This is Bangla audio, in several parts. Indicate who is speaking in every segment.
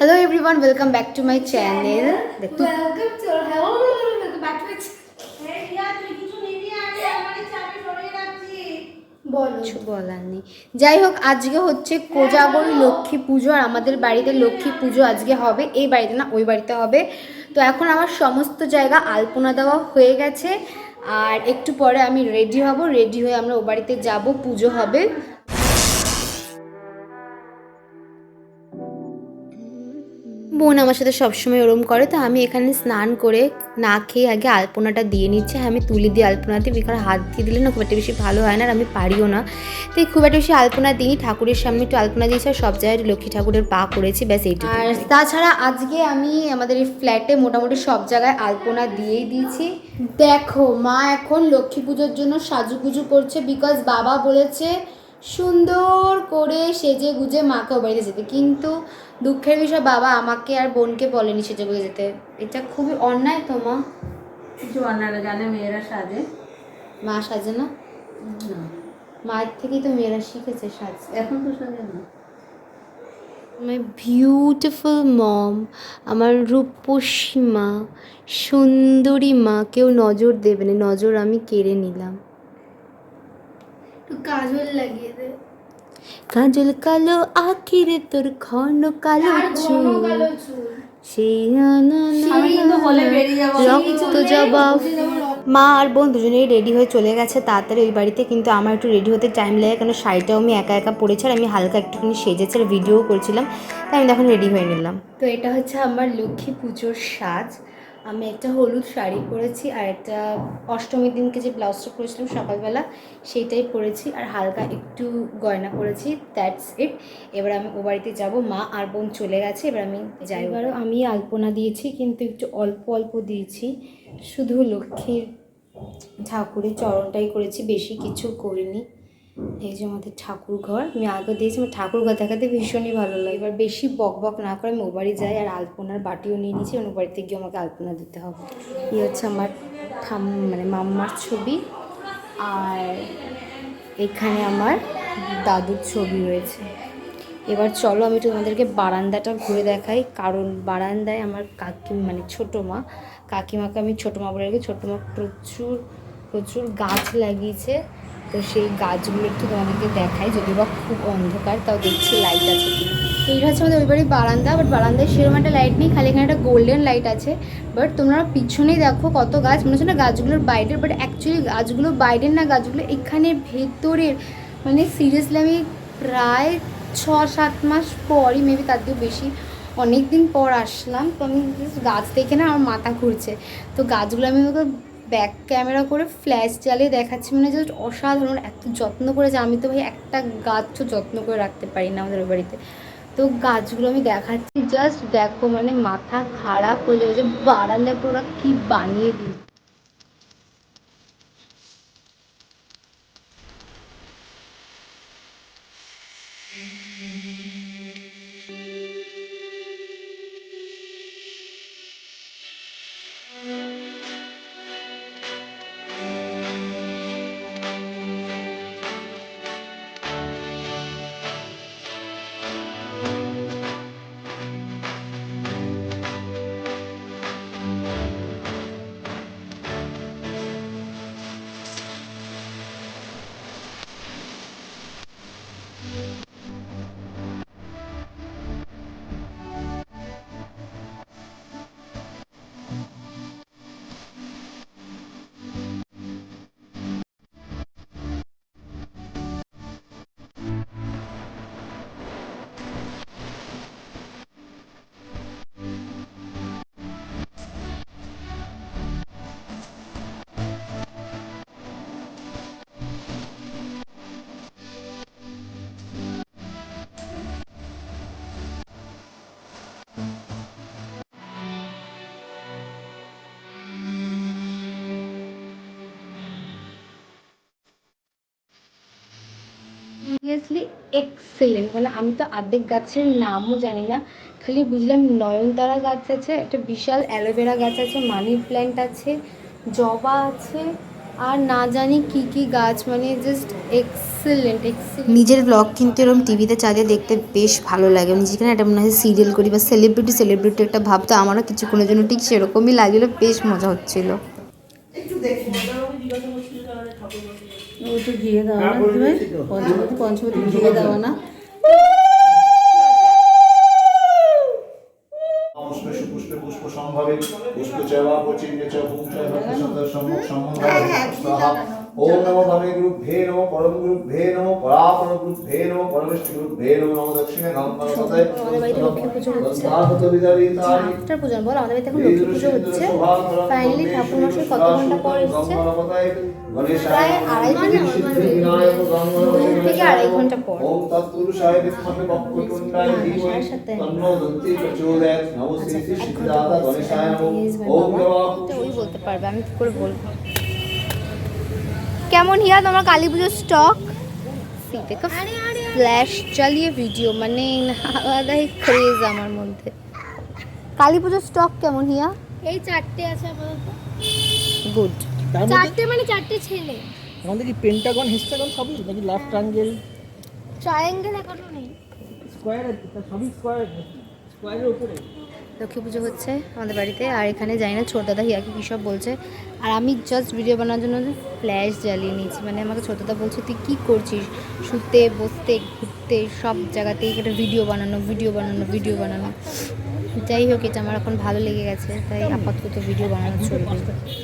Speaker 1: Hello everyone, welcome back to my channel.
Speaker 2: welcome back to my
Speaker 1: কিছু বলার নেই। যাই হোক, আজকে হচ্ছে কোজাগরী লক্ষ্মী পুজো আর আমাদের বাড়িতে লক্ষ্মী পুজো আজকে হবে। এই বাড়িতে না, ওই বাড়িতে হবে। তো এখন আমার সমস্ত জায়গা আলপনা দেওয়া হয়ে গেছে আর একটু পরে আমি রেডি হব। রেডি হয়ে আমরা ও বাড়িতে যাব, পুজো হবে। বোন আমার সাথে সবসময় ওরম করে, তো আমি এখানে স্নান করে না খেয়ে আগে আলপনাটা দিয়ে নিচ্ছি। আমি তুলি দিয়ে আলপনা দিই, কারণ হাত দিয়ে দিলে না খুব একটা বেশি ভালো হয় না, আর আমি পারিও না। তাই খুব একটা বেশি আলপনা দিই, ঠাকুরের সামনে একটু আলপনা দিয়েছি আর সব জায়গায় লক্ষ্মী ঠাকুরের পা করেছি, ব্যাস এইটুকু। আর তাছাড়া আজকে আমি আমাদের এই ফ্ল্যাটে মোটামুটি সব জায়গায় আলপনা দিয়েই দিয়েছি। দেখো, মা এখন লক্ষ্মী পুজোর জন্য সাজুগুজু করছে, বিকজ বাবা বলেছে সুন্দর করে সেজে গুজে মাকে ও বাড়িতে যেতে, কিন্তু দুঃখের বিষয় বাবা আমাকে আর বোনকে বলেনি সেজে গুজে যেতে। এটা খুবই অন্যায় তো মা।
Speaker 2: কিছু অন্যায় জানে মেয়েরা সাজে,
Speaker 1: মা সাজে না? মায়ের থেকেই তো মেয়েরা শিখেছে সাজ।
Speaker 2: এখন তো সাজে না।
Speaker 1: মাই বিউটিফুল মম, আমার রূপসী মা, সুন্দরী মা, কেউ নজর দেবে না, নজর আমি কেড়ে নিলাম।
Speaker 2: কাজল লাগিয়ে দে।
Speaker 1: কাজল কালো আখিরে তোর ঘন কালো চুল, সেই রক্ত জবাব। মা আর বোন দুজনেই রেডি হয়ে চলে গেছে তাড়াতাড়ি ওই বাড়িতে, কিন্তু আমার একটু রেডি হতে টাইম লাগে, কারণ শাড়িটাও আমি একা একা পরেছি আর আমি হালকা একটুখানি সেজেছি আর ভিডিও করছিলাম, তাই আমি তখন রেডি হয়ে নিলাম। তো এটা হচ্ছে আমার লক্ষ্মী পুজোর সাজ। আমি একটা হলুদ শাড়ি পরেছি আর একটা অষ্টমীর দিনকে যে ব্লাউজটা পরেছিলাম সকালবেলা সেইটাই পরেছি, আর হালকা একটু গয়না পরেছি, দ্যাটস ইট। এবার আমি ও বাড়িতে যাবো, মা আর বোন চলে গেছে, এবার আমি যাই। এবারও আমি আলপনা দিয়েছি, কিন্তু একটু অল্প অল্প দিয়েছি, শুধু লক্ষ্মীর ঠাকুরের চরণটাই করেছি, বেশি কিছু করিনি। এই যে আমাদের ঠাকুর ঘর, আমি আগে দিয়েছি, আমার ঠাকুর ঘর দেখাতে ভীষণই ভালো লাগে। এবার বেশি বক বক না করে আমি ও বাড়ি যাই, আর আলপনার বাটিও নিয়ে নিয়েছি, ও বাড়িতে গিয়ে আমাকে আলপনা দিতে হবে। এই হচ্ছে আমার মানে মাম্মার ছবি, আর এখানে আমার দাদুর ছবি রয়েছে। এবার চলো আমি তোমাদেরকে বারান্দাটা ঘুরে দেখাই, কারণ বারান্দায় আমার মানে ছোটো মা, কাকিমাকে আমি ছোটো মা বলে রাখি। ছোটো মা প্রচুর প্রচুর গাছ লাগিয়েছে, তো সেই গাছগুলো একটু তোমাদেরকে দেখাই, যদিও বা খুব অন্ধকার, তাও দেখছি লাইট আছে কিনা। এইটা হচ্ছে আমাদের ওই বাড়ির বারান্দা, বাট বারান্দায় সেরকম একটা লাইট নেই, খালি এখানে একটা গোল্ডেন লাইট আছে। বাট তোমরা পিছনেই দেখো কত গাছ, মনে হচ্ছে না গাছগুলোর বাইরের, বাট অ্যাকচুয়ালি গাছগুলো বাইরের না, গাছগুলো এখানে ভেতরের। মানে সিরিয়াসলি আমি প্রায় 6-7 মাস পরই, মেবি তার দিয়েও বেশি, অনেক দিন পর আসলাম। তো আমি গাছ দেখে না আমার মাথা ঘুরছে। তো গাছগুলো আমি ওকে ব্যাক ক্যামেরা করে ফ্ল্যাশ জ্বালিয়ে দেখাচ্ছি, মানে জাস্ট অসাধারণ, এত যত্ন করেছে। আমি তো ভাই একটা গাছও যত্ন করে রাখতে পারি না আমাদের বাড়িতে। তো গাছগুলো আমি দেখাচ্ছি, জাস্ট দেখো, মানে মাথা খারাপ হয়ে যাবে যে বারান্দা পুরো কী বানিয়ে দিই। সিরিয়াসলি এক্সেলেন্ট, মানে আমি তো অর্ধেক গাছের নামও জানি না, খালি বুঝলাম নয়নতারা গাছ আছে, একটা বিশাল অ্যালোভেরা গাছ আছে, মানি প্ল্যান্ট আছে, জবা আছে, আর না জানি কি কি গাছ, মানে জাস্ট এক্সেলেন্ট এক্সেলেন্ট। নিজের ব্লগ কিন্তু এরকম টিভিতে চালিয়ে দেখতে বেশ ভালো লাগে, নিজেকে না এটা মনে হয় সিরিয়াল করি বা সেলিব্রিটি একটা ভাব, তো আমারও কিছুক্ষণের জন্য ঠিক সেরকমই লাগলো, বেশ মজা হচ্ছিল।
Speaker 2: ও তো ঘিরে দেওয়া না তুমি পঞ্চমী ঘিরে দেওয়া না।
Speaker 3: পুষ্পে পুষ্প সম্ভাবে পুষ্প চেবা পচিন্যে চ পুংচয় ভক্তশব্দের সম্মুখ সম্বন্ধ ওম নমো ভবে গুরুভ্যে নমো পরম গুরুভ্যে নমো পরাপর গুরুভ্যে নমো পরমেষ্ঠি গুরুভ্যে নমো নমো দক্ষিণে গঙ্গাপতয়ে
Speaker 1: আমাদের বাড়িতে লক্ষ্মী পুজো হচ্ছে।
Speaker 3: গঙ্গাপত বিদারিতায়
Speaker 1: আফটার পুজো বল, আমাদের বাড়িতে এখন লক্ষ্মী পুজো হচ্ছে। ফাইনালি ঠাকুরমশাই কত ঘন্টা পর এসছে, প্রায় 2.5 ঘন্টা পর।
Speaker 3: ওম তৎপুরুষায় বিদ্মহে বক্রতুণ্ডায় ধীমহি তন্নো দন্তি প্রচোদয়াৎ নমো শ্রী শ্রী সিদ্ধার্থ গণেশায় নমো ওম নমঃ।
Speaker 1: তো ওই বলতে পারবে, আমি কি করে বলবো। কেমন হিয়া তোমার কালী পুজোর স্টক? দেখো ফ্ল্যাশ চালিয়ে ভিডিও, মানে আলাদাই ক্রেজ আমার মধ্যে। কালী পুজোর স্টক কেমন হিয়া?
Speaker 4: এই 4টে আছে আপাতত।
Speaker 1: গুড।
Speaker 5: তার মধ্যে
Speaker 4: 4টে মানে 4টে ছেলে।
Speaker 5: আমাদের কি পেন্টাগন হেক্সাগন সবই নাকি লেফট ট্রায়াঙ্গেল
Speaker 4: ট্রায়াঙ্গেল এখনো নেই।
Speaker 5: স্কোয়ার সবই স্কোয়ারের উপরে।
Speaker 1: লক্ষ্মী পুজো হচ্ছে আমাদের বাড়িতে, আর এখানে জানি না ছোট দাদা হিয়াকে কী সব বলছে, আর আমি জাস্ট ভিডিও বানানোর জন্য ফ্ল্যাশ জ্বালিয়ে নিয়েছি। মানে আমাকে ছোট দাদা বলছে তুই কী করছিস, শুতে বসতে ঘুরতে সব জায়গাতেই একটা ভিডিও বানানো। যাই হোক, এটা আমার এখন ভালো লেগে গেছে, তাই আপাতত ভিডিও বানানো চলবে।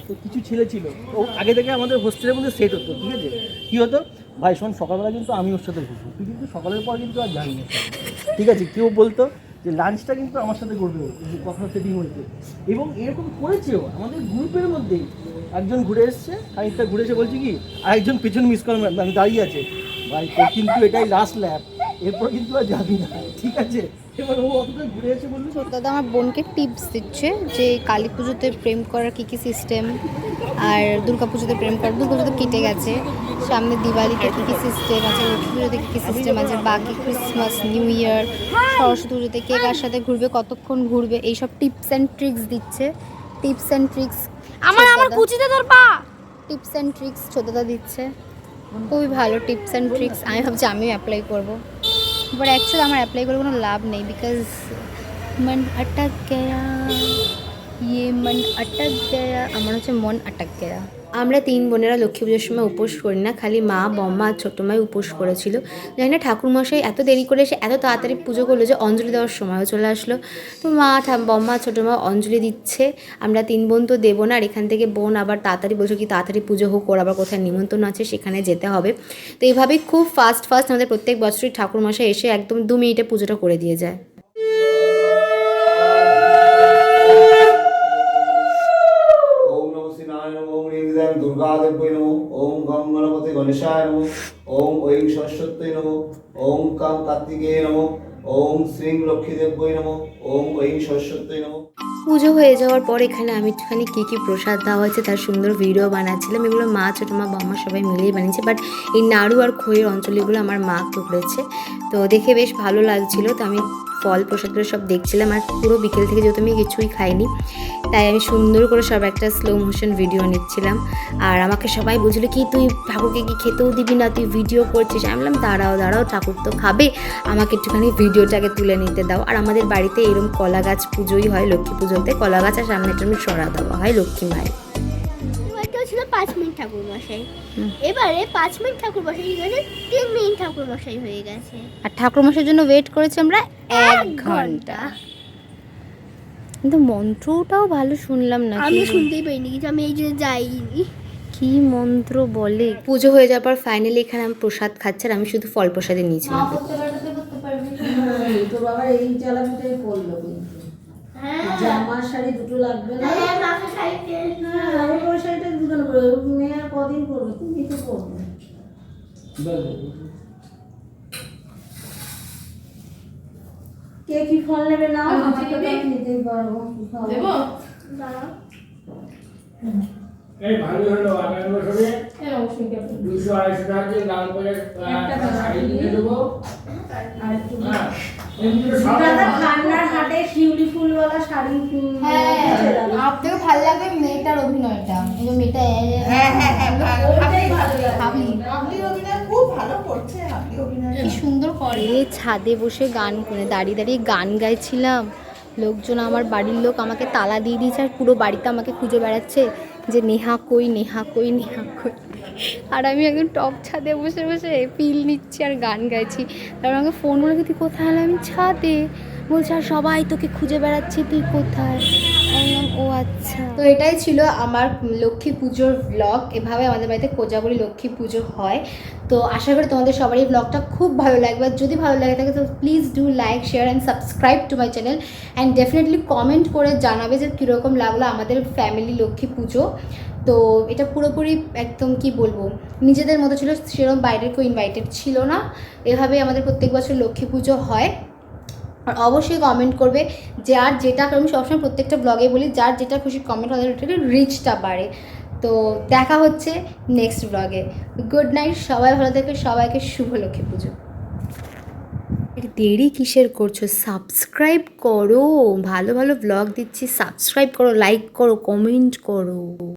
Speaker 5: তো কিছু ছেলে ছিল, ও আগে থেকে আমাদের হোস্টেলের মধ্যে সেট হতো, ঠিক আছে? কী হতো, ভাই শোন সকালবেলা কিন্তু আমি ওর সাথে ঘুরবো, তুই কিন্তু সকালের পর কিন্তু আর জানি না, ঠিক আছে? কেউ বলতো যে লাঞ্চটা কিন্তু আমার সাথে করবে, কথা সেটিং হয়েছে, এবং এরকম করেছেও আমাদের গ্রুপের মধ্যেই। একজন ঘুরে এসছে, খানিকটা ঘুরে এসে বলছি কি, আরেকজন পেছন মিস কল আমি দাঁড়িয়ে আছে, ভাই তোর কিন্তু এটাই লাস্ট ল্যাব, এরপর কিন্তু আর যাবি না, ঠিক আছে? এবার ও অতটা ঘুরে এসে বললো
Speaker 1: ছোট দাদা আমার বোনকে টিপস দিচ্ছে যে কালী পুজোতে প্রেম করার কী কী সিস্টেম, আর দুর্গা পুজোতে প্রেম করার, দুর্গা পুজো তো কেটে গেছে, সামনে দিওয়ালিতে কী কী সিস্টেম আছে, লক্ষ্মী পুজোতে কী কী সিস্টেম আছে, বাকি ক্রিসমাস নিউ ইয়ার সরস্বতী পুজোতে কে কার সাথে ঘুরবে, কতক্ষণ ঘুরবে, এইসব টিপস অ্যান্ড ট্রিক্স দিচ্ছে। টিপস অ্যান্ড ট্রিক্স
Speaker 4: আমার কুচিতে তোর পা।
Speaker 1: টিপস অ্যান্ড ট্রিক্স ছোট দাদা দিচ্ছে, খুবই ভালো টিপস অ্যান্ড ট্রিক্স। আমি ভাবছি আমিও অ্যাপ্লাই করবো, বাট অ্যাকচুয়ালি আমার অ্যাপ্লাই করে কোনো লাভ নেই, বিকজ মন আটক গয়া, মন আটক গয়া, আমার হচ্ছে মন আটক গয়া। আমরা 3 বোনেরা লক্ষ্মী পুজোর সময় উপোস করি না, খালি মা, বম্মা আর ছোটো মাই উপোস করেছিল। জানি না ঠাকুরমশাই এত দেরি করে এসে এত তাড়াতাড়ি পুজো করলো যে অঞ্জলি দেওয়ার সময়ও চলে আসলো। তো মা, বম্মা, ছোটো মা অঞ্জলি দিচ্ছে, আমরা 3 বোন তো দেবো না, আর এখান থেকে বোন আবার তাড়াতাড়ি বলছো কি তাড়াতাড়ি পুজো হোক, ওর আবার কোথায় নিমন্ত্রণ আছে সেখানে যেতে হবে। তো এইভাবেই খুব ফাস্ট আমাদের প্রত্যেক বছরই ঠাকুরমশাই এসে একদম 2 মিনিটে পুজোটা করে দিয়ে যায়।
Speaker 3: দুর্গা দেব্যৈ নমো ওম গং গণপতি গণেশায় নমো ওম ঐং সরস্বত্যৈ নমো ওম কাং কার্তিকেয় নমো ওম শ্রীং লক্ষ্মী দেব্যৈ নমো ওম ঐং সরস্বত্যৈ নমো।
Speaker 1: পুজো হয়ে যাওয়ার পর এখানে আমি একটুখানি কী কী প্রসাদ দেওয়া হয়েছে তার সুন্দর ভিডিও বানাচ্ছিলাম। এগুলো মা, ছোটো মা, বম্মা সবাই মিলেই বানিয়েছে, বাট এই নাড়ু আর খইয়ের অঞ্চলগুলো আমার মা করেছে, তো দেখে বেশ ভালো লাগছিলো। তো আমি ফল প্রসাদগুলো সব দেখছিলাম, আর পুরো বিকেল থেকে যেহেতু আমি কিছুই খাইনি, তাই আমি সুন্দর করে সব একটা স্লো মোশন ভিডিও নিচ্ছিলাম। আর আমাকে সবাই বলছিল কি তুই ঠাকুরকে কি খেতেও দিবি না, তুই ভিডিও করছিস। আমি বললাম দাঁড়াও ঠাকুর তো খাবে, আমাকে একটুখানি ভিডিওটাকে তুলে নিতে দাও। আর আমাদের বাড়িতে এরকম কলা গাছ পুজোই হয়, লক্ষ্মী পুজোতে কলা গাছ আর সামনে একটা সরা দেওয়া হয় লক্ষ্মী মায়ের।
Speaker 4: এবারটা ছিল 5 মিনিট ঠাকুর মশাই, এবারে 5 মিনিট ঠাকুর মশাই গেছে 3 মিনিট ঠাকুর মশাই হয়ে গেছে,
Speaker 1: আর ঠাকুরমশাইয়ের জন্য ওয়েট করেছি আমরা 1 ঘন্টা। কিন্তু মন্ত্রটাও ভালো শুনলাম না,
Speaker 4: আমি শুনতেই পাইনি কিছু, আমি এই যে যাইনি।
Speaker 1: কি মন্ত্র বলে। পুজো হয়ে যাওয়ার পর ফাইনালি এখানে আমি প্রসাদ খাচ্ছি, আর আমি শুধু ফল প্রসাদে নিয়েছিলাম।
Speaker 2: তো বাবা এই চালামিটাই পড়লো কিন্তু জামা শাড়ি দুটো লাগবে না। আমি ওই শাড়িটা দুটো নেবো, মেয়ে আর কদিন পরবে, তুমি তো পরবে। কে কি ফল নেবে না নিতেই পারবো।
Speaker 6: এই ভালো হলো আগামী বছরে 200-250 টাকা দিয়ে লাল করে শাড়ি কিনে দেবো।
Speaker 2: ঠান্ডার হাটে শিউলি ফুলওয়ালা শাড়ি।
Speaker 1: আপনাকে ভালো লাগে মেয়েটার অভিনয়টা, এই যে মেয়েটা
Speaker 2: হাবলি অভিনয় খুব ভালো করছে, হাবলি অভিনয়
Speaker 1: কি সুন্দর করে। ছাদে বসে গান করে দাঁড়িয়ে দাঁড়িয়ে গান গাইছিলাম, লোকজন আমার বাড়ির লোক আমাকে তালা দিয়ে দিয়েছে আর পুরো বাড়িতে আমাকে খুঁজে বেড়াচ্ছে যে নেহা কই, নেহা কই, নেহা কই। আর আমি একদম টপ ছাদে বসে বসে ফিল নিচ্ছি আর গান গাইছি। তারপর আমাকে ফোন বলে তুই কোথায়? আমি ছাদে। বলছে আর সবাই তোকে খুঁজে বেড়াচ্ছে, তুই কোথায়? আমি বললাম ও আচ্ছা। তো এটাই ছিল আমার লক্ষ্মী পুজোর ব্লগ। এভাবে আমাদের বাড়িতে কোজাগরি লক্ষ্মী পুজো হয়। তো আশা করি তোমাদের সবারই এই ব্লগটা খুব ভালো লাগবে। আর যদি ভালো লাগে থাকে তো please do like, share and subscribe to my channel and definitely comment করে জানাবে যে কীরকম লাগলো আমাদের ফ্যামিলি লক্ষ্মী পুজো। তো এটা পুরোপুরি একদম কি বলবো, নিজেদের মতো ছিল, সেরকম বাইরের কেউ ইনভাইটেড ছিল না। এভাবেই আমাদের প্রত্যেক বছর লক্ষ্মী পুজো হয়। আর অবশ্যই কমেন্ট করবে, যার যেটা, আমি সবসময় প্রত্যেকটা ব্লগে বলি যার যেটা খুশি কমেন্ট আমাদের ওটাকে রিচটা বাড়ে। তো দেখা হচ্ছে নেক্সট ব্লগে। গুড নাইট, সবাই ভালো থেকে, সবাইকে শুভ লক্ষ্মী পুজো। দেরি কিসের করছো? সাবস্ক্রাইব করো, ভালো ভালো ব্লগ দিচ্ছি, সাবস্ক্রাইব করো, লাইক করো, কমেন্ট করো।